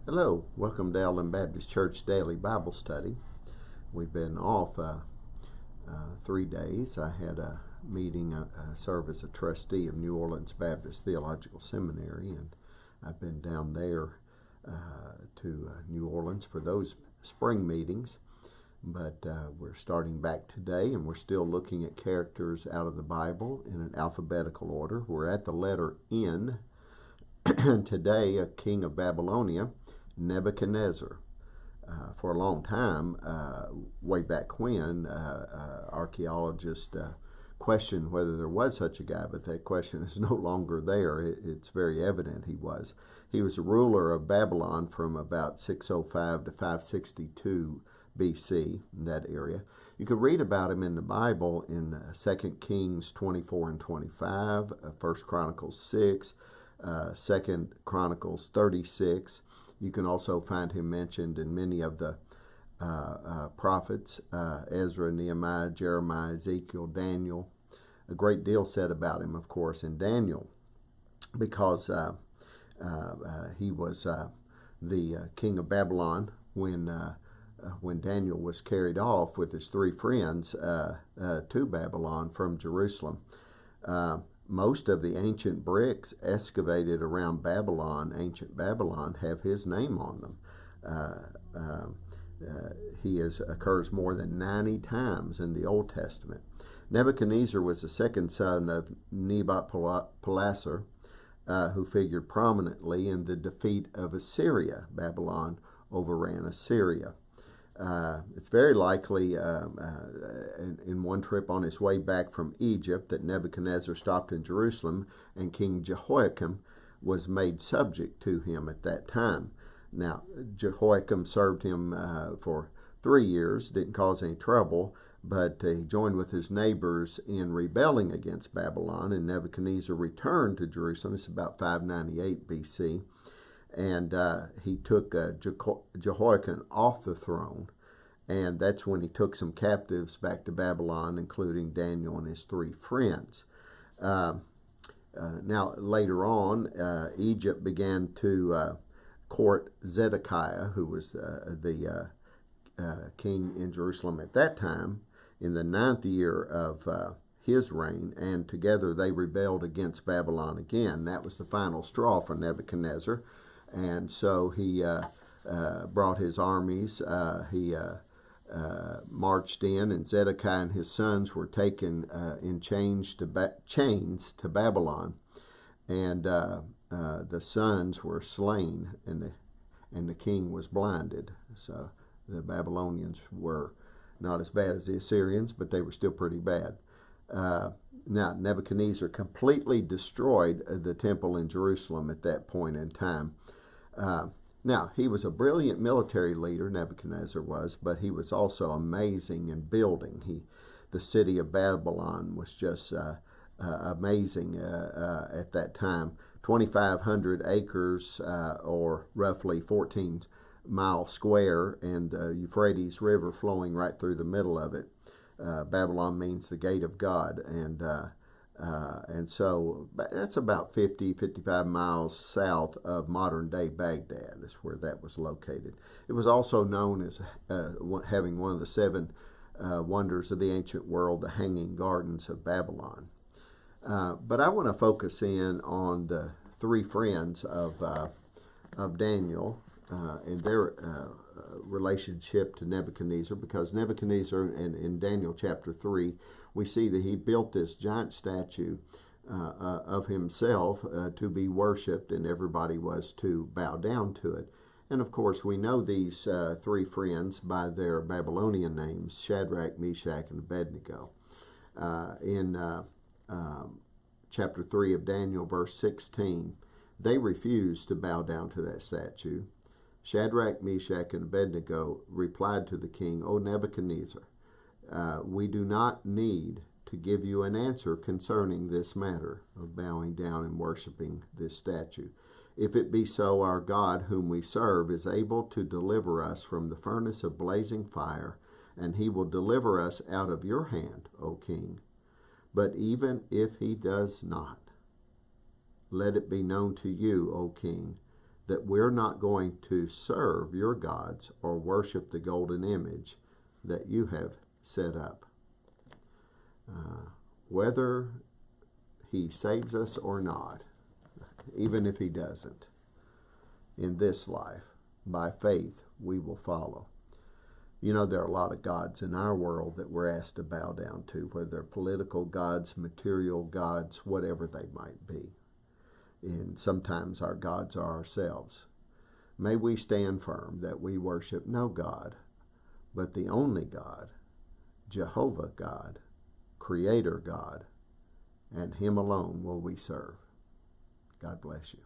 Hello, welcome to Allen Baptist Church Daily Bible Study. We've been off 3 days. I had a meeting, serve as a trustee of New Orleans Baptist Theological Seminary, and I've been down there to New Orleans for those spring meetings. But we're starting back today, and we're still looking at characters out of the Bible in an alphabetical order. We're at the letter N. Today, a king of Babylonia, Nebuchadnezzar. For a long time, way back when, archaeologists questioned whether there was such a guy, but that question is no longer there. It's very evident he was. He was a ruler of Babylon from about 605 to 562 BC, in that area. You can read about him in the Bible in 2 Kings 24 and 25, 1 Chronicles 6, 2 Chronicles 36. You can also find him mentioned in many of the prophets, Ezra, Nehemiah, Jeremiah, Ezekiel, Daniel. A great deal said about him, of course, in Daniel, because he was the king of Babylon when Daniel was carried off with his three friends to Babylon from Jerusalem. Most of the ancient bricks excavated around Babylon, ancient Babylon, have his name on them. He occurs more than 90 times in the Old Testament. Nebuchadnezzar was the second son of Nebuchadnezzar, who figured prominently in the defeat of Assyria. Babylon overran Assyria. It's very likely in one trip on his way back from Egypt that Nebuchadnezzar stopped in Jerusalem, and King Jehoiakim was made subject to him at that time. Now, Jehoiakim served him for 3 years, didn't cause any trouble, but he joined with his neighbors in rebelling against Babylon, and Nebuchadnezzar returned to Jerusalem. It's about 598 BC. And he took Jehoiakim off the throne, and that's when he took some captives back to Babylon, including Daniel and his three friends. Now, later on, Egypt began to court Zedekiah, who was the king in Jerusalem at that time, in the 9th year of his reign, and together they rebelled against Babylon again. That was the final straw for Nebuchadnezzar. And so he brought his armies. He marched in, and Zedekiah and his sons were taken in chains to Babylon. And the sons were slain, and the king was blinded. So the Babylonians were not as bad as the Assyrians, but they were still pretty bad. Now, Nebuchadnezzar completely destroyed the temple in Jerusalem at that point in time. Now, he was a brilliant military leader, Nebuchadnezzar was, but he was also amazing in building. The city of Babylon was just amazing at that time. 2,500 acres, or roughly 14 miles square, and the Euphrates River flowing right through the middle of it. Babylon means the gate of God, and so that's about 55 miles south of modern-day Baghdad is where that was located. It was also known as having one of the 7 wonders of the ancient world, the Hanging Gardens of Babylon. But I want to focus in on the three friends of Daniel and their relationship to Nebuchadnezzar, because Nebuchadnezzar, in Daniel chapter 3, we see that he built this giant statue of himself to be worshipped, and everybody was to bow down to it. And of course, we know these three friends by their Babylonian names, Shadrach, Meshach, and Abednego. In chapter 3 of Daniel, verse 16, they refused to bow down to that statue. Shadrach, Meshach, and Abednego replied to the king, "O Nebuchadnezzar, we do not need to give you an answer concerning this matter of bowing down and worshiping this statue. If it be so, our God, whom we serve, is able to deliver us from the furnace of blazing fire, and he will deliver us out of your hand, O king. But even if he does not, let it be known to you, O king, that we're not going to serve your gods or worship the golden image that you have set up. Whether he saves us or not, even if he doesn't, in this life, by faith, we will follow. You know, there are a lot of gods in our world that we're asked to bow down to, whether they're political gods, material gods, whatever they might be. And sometimes our gods are ourselves. May we stand firm that we worship no God, but the only God, Jehovah God, Creator God, and Him alone will we serve. God bless you.